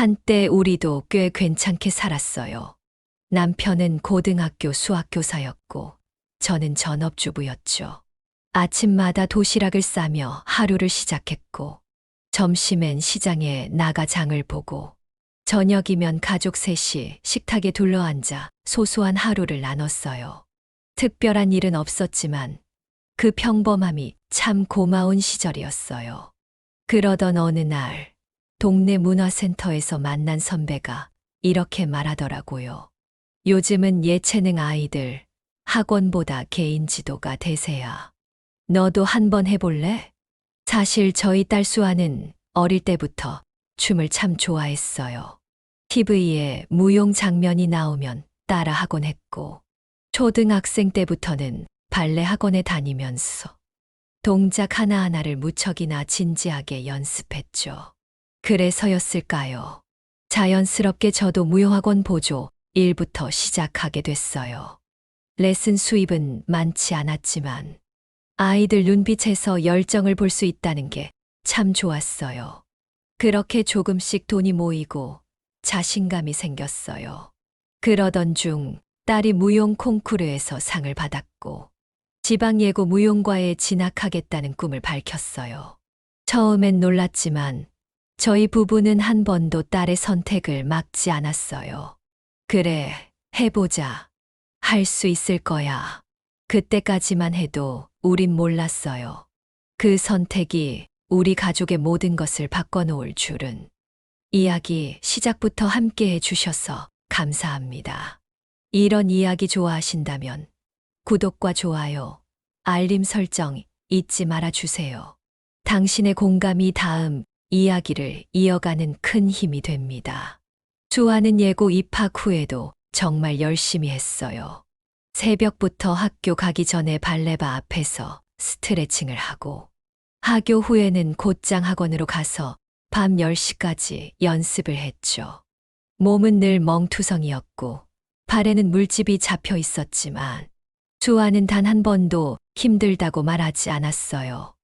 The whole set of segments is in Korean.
한때 우리도 꽤 괜찮게 살았어요. 남편은 고등학교 수학교사였고, 저는 전업주부였죠. 아침마다 도시락을 싸며 하루를 시작했고, 점심엔 시장에 나가 장을 보고, 저녁이면 가족 셋이 식탁에 둘러앉아 소소한 하루를 나눴어요. 특별한 일은 없었지만 그 평범함이 참 고마운 시절이었어요. 그러던 어느 날, 동네 문화센터에서 만난 선배가 이렇게 말하더라고요. 요즘은 예체능 아이들 학원보다 개인 지도가 대세야. 너도 한번 해볼래? 사실 저희 딸 수아는 어릴 때부터 춤을 참 좋아했어요. TV에 무용 장면이 나오면 따라 하곤 했고, 초등학생 때부터는 발레 학원에 다니면서 동작 하나하나를 무척이나 진지하게 연습했죠. 그래서였을까요? 자연스럽게 저도 무용학원 보조 1부터 시작하게 됐어요. 레슨 수입은 많지 않았지만 아이들 눈빛에서 열정을 볼 수 있다는 게 참 좋았어요. 그렇게 조금씩 돈이 모이고 자신감이 생겼어요. 그러던 중 딸이 무용 콩쿠르에서 상을 받았고 지방예고 무용과에 진학하겠다는 꿈을 밝혔어요. 처음엔 놀랐지만 저희 부부는 한 번도 딸의 선택을 막지 않았어요. 그래, 해보자. 할 수 있을 거야. 그때까지만 해도 우린 몰랐어요. 그 선택이 우리 가족의 모든 것을 바꿔놓을 줄은. 이야기 시작부터 함께 해주셔서 감사합니다. 이런 이야기 좋아하신다면 구독과 좋아요, 알림 설정 잊지 말아주세요. 당신의 공감이 다음 이야기를 이어가는 큰 힘이 됩니다. 수아는 예고 입학 후에도 정말 열심히 했어요. 새벽부터 학교 가기 전에 발레바 앞에서 스트레칭을 하고, 하교 후에는 곧장 학원으로 가서 밤 10시까지 연습을 했죠. 몸은 늘 멍투성이었고, 발에는 물집이 잡혀 있었지만, 수아는 단 한 번도 힘들다고 말하지 않았어요.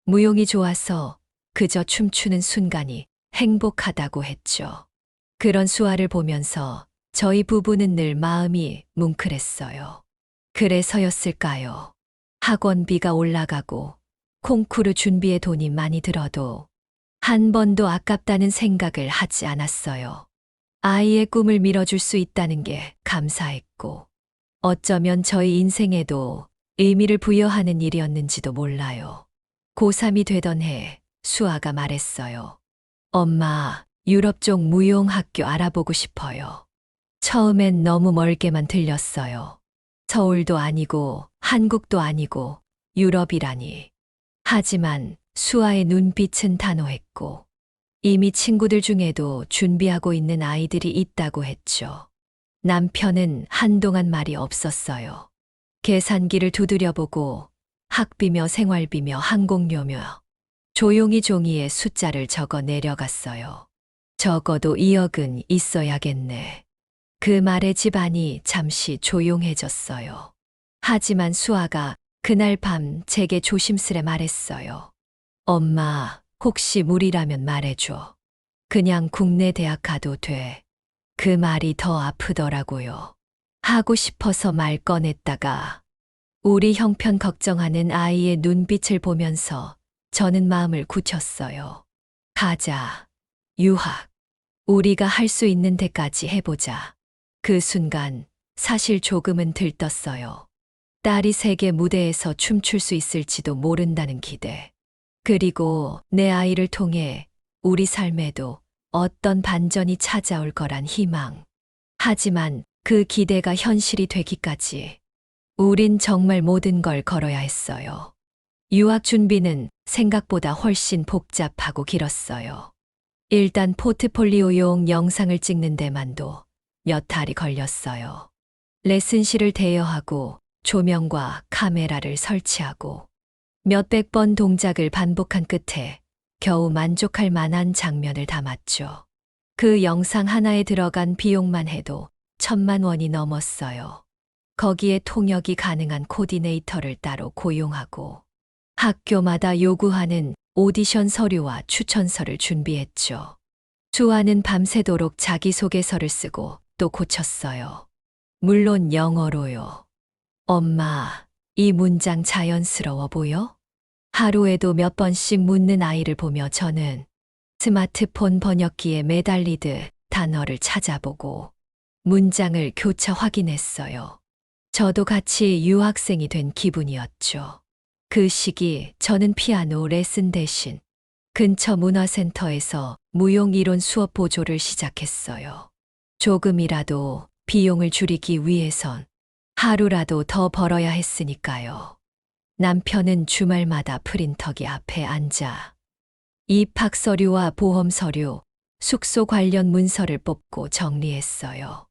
무용이 좋아서 그저 춤추는 순간이 행복하다고 했죠. 그런 수아를 보면서 저희 부부는 늘 마음이 뭉클했어요. 그래서였을까요? 학원비가 올라가고 콩쿠르 준비에 돈이 많이 들어도 한 번도 아깝다는 생각을 하지 않았어요. 아이의 꿈을 밀어줄 수 있다는 게 감사했고, 어쩌면 저희 인생에도 의미를 부여하는 일이었는지도 몰라요. 고3이 되던 해 수아가 말했어요. 엄마, 유럽 쪽 무용학교 알아보고 싶어요. 처음엔 너무 멀게만 들렸어요. 서울도 아니고 한국도 아니고 유럽이라니. 하지만 수아의 눈빛은 단호했고 이미 친구들 중에도 준비하고 있는 아이들이 있다고 했죠. 남편은 한동안 말이 없었어요. 계산기를 두드려보고 학비며 생활비며 항공료며 조용히 종이에 숫자를 적어 내려갔어요. 적어도 2억은 있어야겠네. 그 말에 집안이 잠시 조용해졌어요. 하지만 수아가 그날 밤 제게 조심스레 말했어요. 엄마, 혹시 무리라면 말해줘. 그냥 국내 대학 가도 돼. 그 말이 더 아프더라고요. 하고 싶어서 말 꺼냈다가 우리 형편 걱정하는 아이의 눈빛을 보면서 저는 마음을 굳혔어요. 가자. 유학. 우리가 할 수 있는 데까지 해보자. 그 순간 사실 조금은 들떴어요. 딸이 세계 무대에서 춤출 수 있을지도 모른다는 기대. 그리고 내 아이를 통해 우리 삶에도 어떤 반전이 찾아올 거란 희망. 하지만 그 기대가 현실이 되기까지 우린 정말 모든 걸 걸어야 했어요. 유학 준비는 생각보다 훨씬 복잡하고 길었어요. 일단 포트폴리오용 영상을 찍는 데만도 몇 달이 걸렸어요. 레슨실을 대여하고 조명과 카메라를 설치하고 몇백 번 동작을 반복한 끝에 겨우 만족할 만한 장면을 담았죠. 그 영상 하나에 들어간 비용만 해도 1,000만 원이 넘었어요. 거기에 통역이 가능한 코디네이터를 따로 고용하고 학교마다 요구하는 오디션 서류와 추천서를 준비했죠. 수아는 밤새도록 자기소개서를 쓰고 또 고쳤어요. 물론 영어로요. 엄마, 이 문장 자연스러워 보여? 하루에도 몇 번씩 묻는 아이를 보며 저는 스마트폰 번역기에 매달리듯 단어를 찾아보고 문장을 교차 확인했어요. 저도 같이 유학생이 된 기분이었죠. 그 시기 저는 피아노 레슨 대신 근처 문화센터에서 무용 이론 수업 보조를 시작했어요. 조금이라도 비용을 줄이기 위해선 하루라도 더 벌어야 했으니까요. 남편은 주말마다 프린터기 앞에 앉아 입학 서류와 보험 서류, 숙소 관련 문서를 뽑고 정리했어요.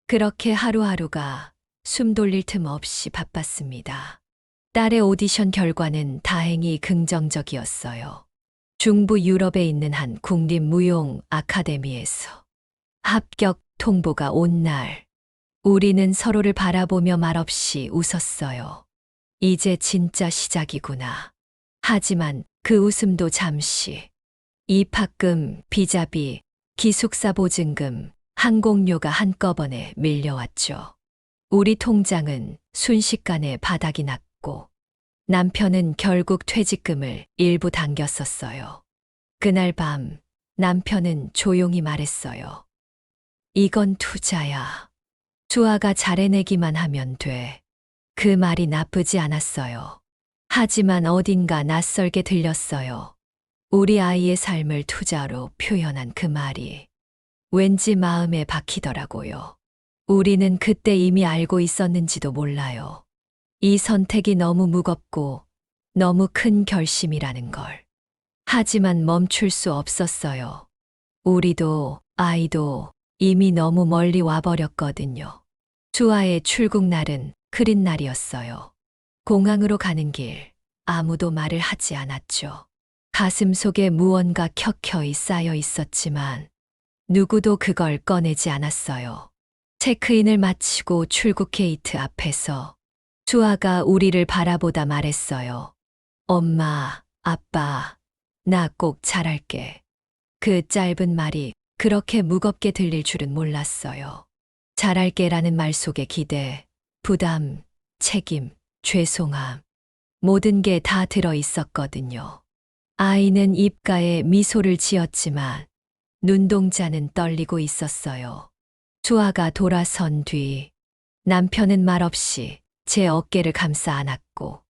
그렇게 하루하루가 숨 돌릴 틈 없이 바빴습니다. 딸의 오디션 결과는 다행히 긍정적이었어요. 중부 유럽에 있는 한 국립무용 아카데미에서 합격 통보가 온 날, 우리는 서로를 바라보며 말없이 웃었어요. 이제 진짜 시작이구나. 하지만 그 웃음도 잠시. 입학금, 비자비, 기숙사 보증금, 항공료가 한꺼번에 밀려왔죠. 우리 통장은 순식간에 바닥이 났고 남편은 결국 퇴직금을 일부 당겼었어요. 그날 밤 남편은 조용히 말했어요. 이건 투자야. 수아가 잘해내기만 하면 돼. 그 말이 나쁘지 않았어요. 하지만 어딘가 낯설게 들렸어요. 우리 아이의 삶을 투자로 표현한 그 말이 왠지 마음에 박히더라고요. 우리는 그때 이미 알고 있었는지도 몰라요. 이 선택이 너무 무겁고 너무 큰 결심이라는 걸. 하지만 멈출 수 없었어요. 우리도 아이도 이미 너무 멀리 와버렸거든요. 수아의 출국 날은 흐린 날이었어요. 공항으로 가는 길, 아무도 말을 하지 않았죠. 가슴 속에 무언가 켜켜이 쌓여 있었지만 누구도 그걸 꺼내지 않았어요. 체크인을 마치고 출국 게이트 앞에서 수아가 우리를 바라보다 말했어요. 엄마, 아빠, 나 꼭 잘할게. 그 짧은 말이 그렇게 무겁게 들릴 줄은 몰랐어요. 잘할게라는 말 속에 기대, 부담, 책임, 죄송함, 모든 게 다 들어 있었거든요. 아이는 입가에 미소를 지었지만 눈동자는 떨리고 있었어요. 수아가 돌아선 뒤 남편은 말없이 제 어깨를 감싸 안았고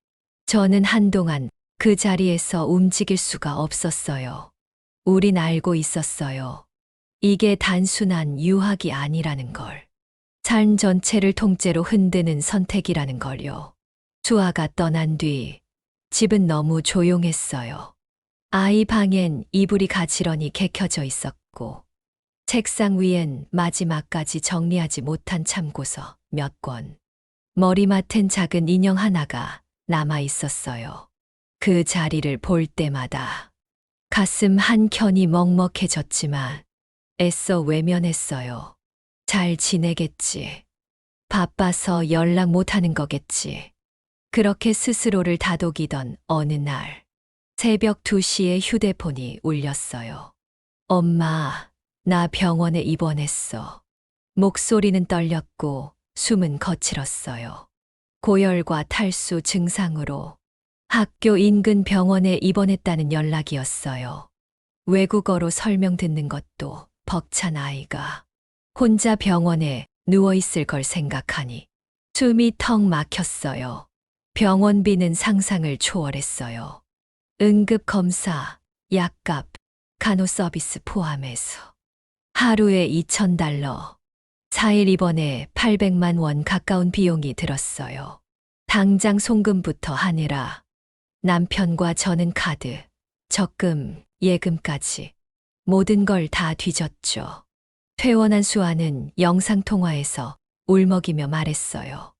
저는 한동안 그 자리에서 움직일 수가 없었어요. 우린 알고 있었어요. 이게 단순한 유학이 아니라는 걸. 삶 전체를 통째로 흔드는 선택이라는 걸요. 수아가 떠난 뒤 집은 너무 조용했어요. 아이 방엔 이불이 가지런히 개켜져 있었고 책상 위엔 마지막까지 정리하지 못한 참고서 몇 권, 머리맡엔 작은 인형 하나가 남아 있었어요. 그 자리를 볼 때마다 가슴 한켠이 먹먹해졌지만 애써 외면했어요. 잘 지내겠지. 바빠서 연락 못하는 거겠지. 그렇게 스스로를 다독이던 어느 날 새벽 2시에 휴대폰이 울렸어요. 엄마, 나 병원에 입원했어. 목소리는 떨렸고 숨은 거칠었어요. 고열과 탈수 증상으로 학교 인근 병원에 입원했다는 연락이었어요. 외국어로 설명 듣는 것도 벅찬 아이가 혼자 병원에 누워있을 걸 생각하니 숨이 턱 막혔어요. 병원비는 상상을 초월했어요. 응급검사, 약값, 간호 서비스 포함해서 하루에 $2,000, 4일 입원에 800만 원 가까운 비용이 들었어요. 당장 송금부터 하느라 남편과 저는 카드, 적금, 예금까지 모든 걸 다 뒤졌죠. 퇴원한 수아는 영상통화에서 울먹이며 말했어요.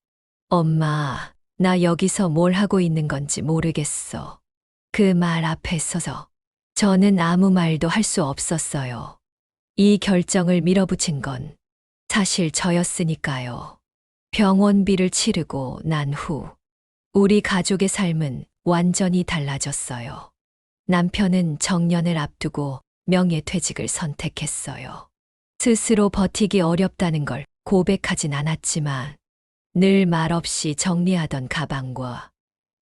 엄마, 나 여기서 뭘 하고 있는 건지 모르겠어. 그 말 앞에 서서 저는 아무 말도 할 수 없었어요. 이 결정을 밀어붙인 건 사실 저였으니까요. 병원비를 치르고 난 후 우리 가족의 삶은 완전히 달라졌어요. 남편은 정년을 앞두고 명예퇴직을 선택했어요. 스스로 버티기 어렵다는 걸 고백하진 않았지만 늘 말없이 정리하던 가방과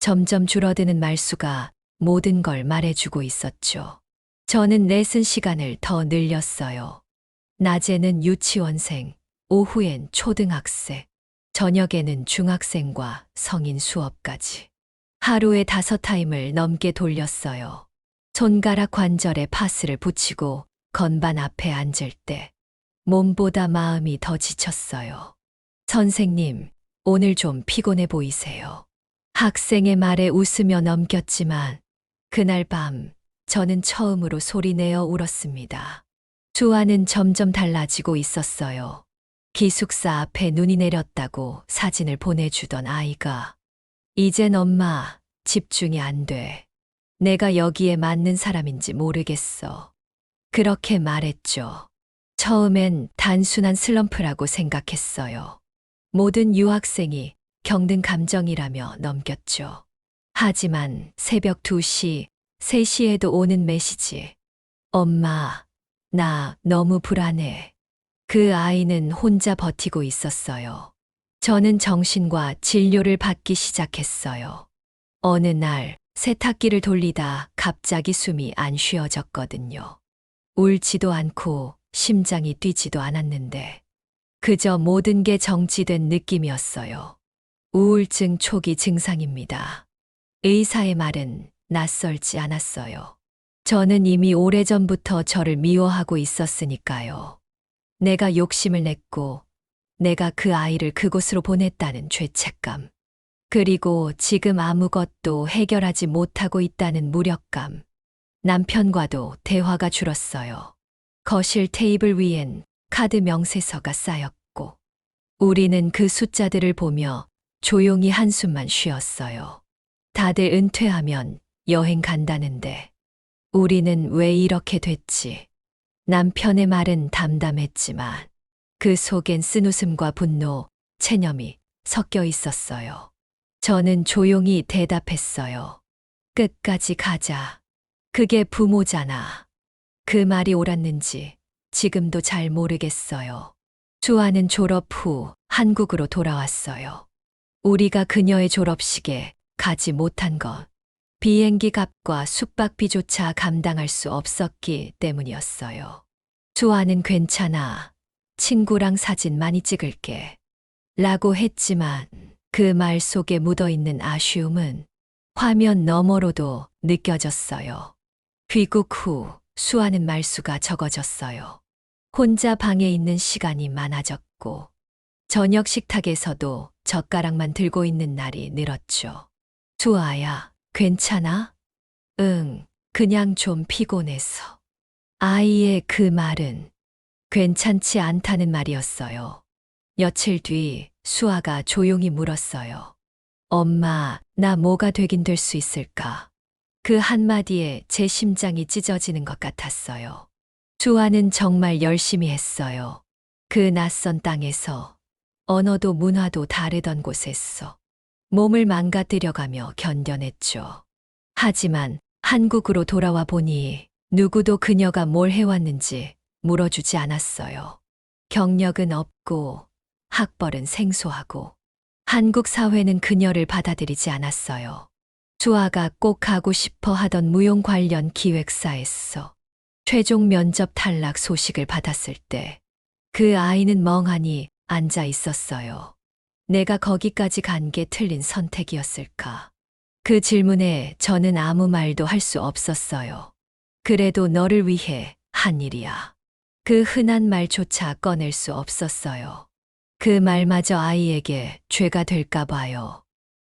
점점 줄어드는 말수가 모든 걸 말해주고 있었죠. 저는 내쓴 시간을 더 늘렸어요. 낮에는 유치원생, 오후엔 초등학생, 저녁에는 중학생과 성인 수업까지. 하루에 5타임을 넘게 돌렸어요. 손가락 관절에 파스를 붙이고 건반 앞에 앉을 때 몸보다 마음이 더 지쳤어요. 선생님, 오늘 좀 피곤해 보이세요. 학생의 말에 웃으며 넘겼지만 그날 밤 저는 처음으로 소리내어 울었습니다. 수아는 점점 달라지고 있었어요. 기숙사 앞에 눈이 내렸다고 사진을 보내주던 아이가 이젠 엄마 집중이 안 돼. 내가 여기에 맞는 사람인지 모르겠어. 그렇게 말했죠. 처음엔 단순한 슬럼프라고 생각했어요. 모든 유학생이 겪는 감정이라며 넘겼죠. 하지만 새벽 2시, 3시에도 오는 메시지. 엄마, 나 너무 불안해. 그 아이는 혼자 버티고 있었어요. 저는 정신과 진료를 받기 시작했어요. 어느 날 세탁기를 돌리다 갑자기 숨이 안 쉬어졌거든요. 울지도 않고 심장이 뛰지도 않았는데 그저 모든 게 정지된 느낌이었어요. 우울증 초기 증상입니다. 의사의 말은 낯설지 않았어요. 저는 이미 오래전부터 저를 미워하고 있었으니까요. 내가 욕심을 냈고 내가 그 아이를 그곳으로 보냈다는 죄책감. 그리고 지금 아무것도 해결하지 못하고 있다는 무력감. 남편과도 대화가 줄었어요. 거실 테이블 위엔 카드 명세서가 쌓였고 우리는 그 숫자들을 보며 조용히 한숨만 쉬었어요. 다들 은퇴하면 여행 간다는데 우리는 왜 이렇게 됐지? 남편의 말은 담담했지만 그 속엔 쓴웃음과 분노, 체념이 섞여 있었어요. 저는 조용히 대답했어요. 끝까지 가자. 그게 부모잖아. 그 말이 옳았는지 지금도 잘 모르겠어요. 수아는 졸업 후 한국으로 돌아왔어요. 우리가 그녀의 졸업식에 가지 못한 것, 비행기 값과 숙박비조차 감당할 수 없었기 때문이었어요. 수아는 괜찮아. 친구랑 사진 많이 찍을게. 라고 했지만 그 말 속에 묻어있는 아쉬움은 화면 너머로도 느껴졌어요. 귀국 후 수아는 말수가 적어졌어요. 혼자 방에 있는 시간이 많아졌고 저녁 식탁에서도 젓가락만 들고 있는 날이 늘었죠. 수아야, 괜찮아? 응, 그냥 좀 피곤해서. 아이의 그 말은 괜찮지 않다는 말이었어요. 며칠 뒤 수아가 조용히 물었어요. 엄마, 나 뭐가 되긴 될 수 있을까? 그 한마디에 제 심장이 찢어지는 것 같았어요. 수아는 정말 열심히 했어요. 그 낯선 땅에서, 언어도 문화도 다르던 곳에서 몸을 망가뜨려가며 견뎌냈죠. 하지만 한국으로 돌아와 보니 누구도 그녀가 뭘 해왔는지 물어주지 않았어요. 경력은 없고 학벌은 생소하고 한국 사회는 그녀를 받아들이지 않았어요. 수아가 꼭 가고 싶어 하던 무용 관련 기획사에서 최종 면접 탈락 소식을 받았을 때 그 아이는 멍하니 앉아 있었어요. 내가 거기까지 간 게 틀린 선택이었을까? 그 질문에 저는 아무 말도 할 수 없었어요. 그래도 너를 위해 한 일이야. 그 흔한 말조차 꺼낼 수 없었어요. 그 말마저 아이에게 죄가 될까 봐요.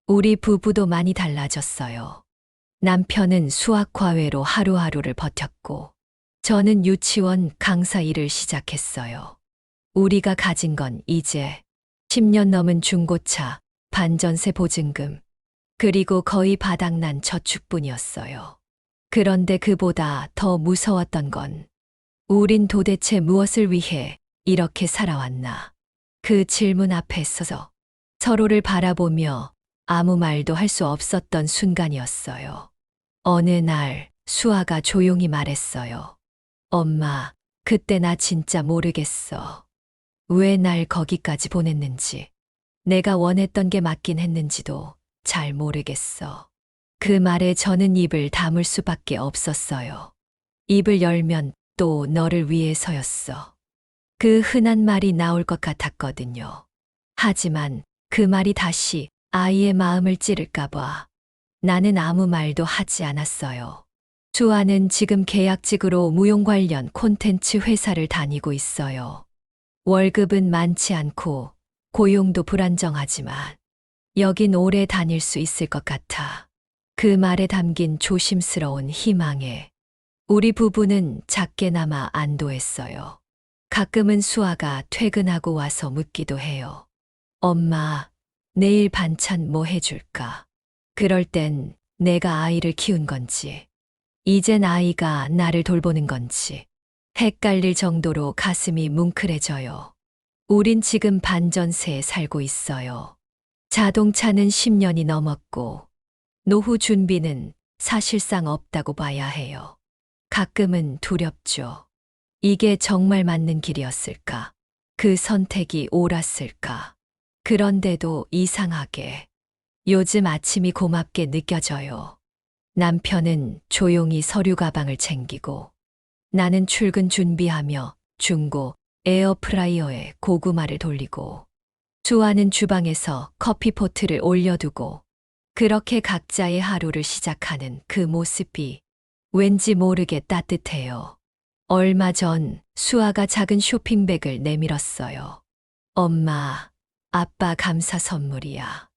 우리 부부도 많이 달라졌어요. 남편은 수학과외로 하루하루를 버텼고 저는 유치원 강사 일을 시작했어요. 우리가 가진 건 이제 10년 넘은 중고차, 반전세 보증금, 그리고 거의 바닥난 저축뿐이었어요. 그런데 그보다 더 무서웠던 건 우린 도대체 무엇을 위해 이렇게 살아왔나? 그 질문 앞에 서서 서로를 바라보며 아무 말도 할 수 없었던 순간이었어요. 어느 날 수아가 조용히 말했어요. 엄마, 그때 나 진짜 모르겠어. 왜 날 거기까지 보냈는지, 내가 원했던 게 맞긴 했는지도 잘 모르겠어. 그 말에 저는 입을 다물 수밖에 없었어요. 입을 열면 또 너를 위해서였어. 그 흔한 말이 나올 것 같았거든요. 하지만 그 말이 다시 아이의 마음을 찌를까봐 나는 아무 말도 하지 않았어요. 수아는 지금 계약직으로 무용 관련 콘텐츠 회사를 다니고 있어요. 월급은 많지 않고 고용도 불안정하지만 여긴 오래 다닐 수 있을 것 같아. 그 말에 담긴 조심스러운 희망에 우리 부부는 작게나마 안도했어요. 가끔은 수아가 퇴근하고 와서 묻기도 해요. 엄마, 내일 반찬 뭐 해줄까? 그럴 땐 내가 아이를 키운 건지, 이젠 아이가 나를 돌보는 건지 헷갈릴 정도로 가슴이 뭉클해져요. 우린 지금 반전세에 살고 있어요. 자동차는 10년이 넘었고, 노후 준비는 사실상 없다고 봐야 해요. 가끔은 두렵죠. 이게 정말 맞는 길이었을까? 그 선택이 옳았을까? 그런데도 이상하게 요즘 아침이 고맙게 느껴져요. 남편은 조용히 서류 가방을 챙기고 나는 출근 준비하며 중고 에어프라이어에 고구마를 돌리고 수아는 주방에서 커피포트를 올려두고 그렇게 각자의 하루를 시작하는 그 모습이 왠지 모르게 따뜻해요. 얼마 전 수아가 작은 쇼핑백을 내밀었어요. 엄마, 아빠 감사 선물이야.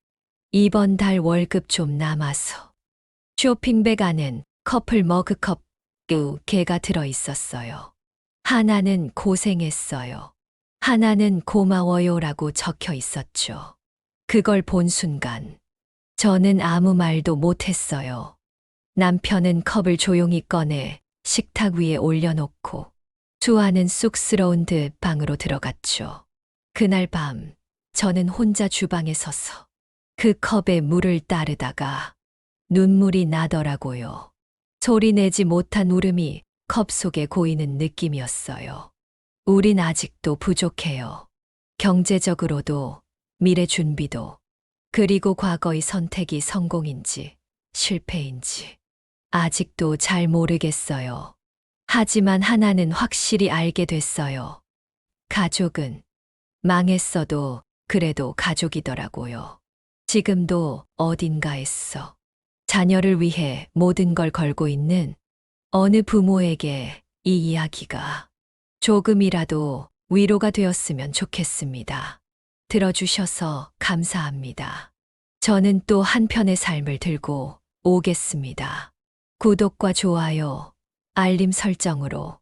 이번 달 월급 좀 남아서. 쇼핑백 안엔 커플 머그컵 2개가 들어 있었어요. 하나는 고생했어요. 하나는 고마워요라고 적혀 있었죠. 그걸 본 순간 저는 아무 말도 못했어요. 남편은 컵을 조용히 꺼내 식탁 위에 올려놓고 수아는 쑥스러운 듯 방으로 들어갔죠. 그날 밤 저는 혼자 주방에 서서 그 컵에 물을 따르다가 눈물이 나더라고요. 소리 내지 못한 울음이 컵 속에 고이는 느낌이었어요. 우린 아직도 부족해요. 경제적으로도, 미래 준비도, 그리고 과거의 선택이 성공인지 실패인지 아직도 잘 모르겠어요. 하지만 하나는 확실히 알게 됐어요. 가족은 망했어도 그래도 가족이더라고요. 지금도 어딘가에서 자녀를 위해 모든 걸 걸고 있는 어느 부모에게 이 이야기가 조금이라도 위로가 되었으면 좋겠습니다. 들어주셔서 감사합니다. 저는 또 한편의 삶을 들고 오겠습니다. 구독과 좋아요, 알림 설정으로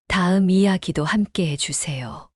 다음 이야기도 함께 해주세요.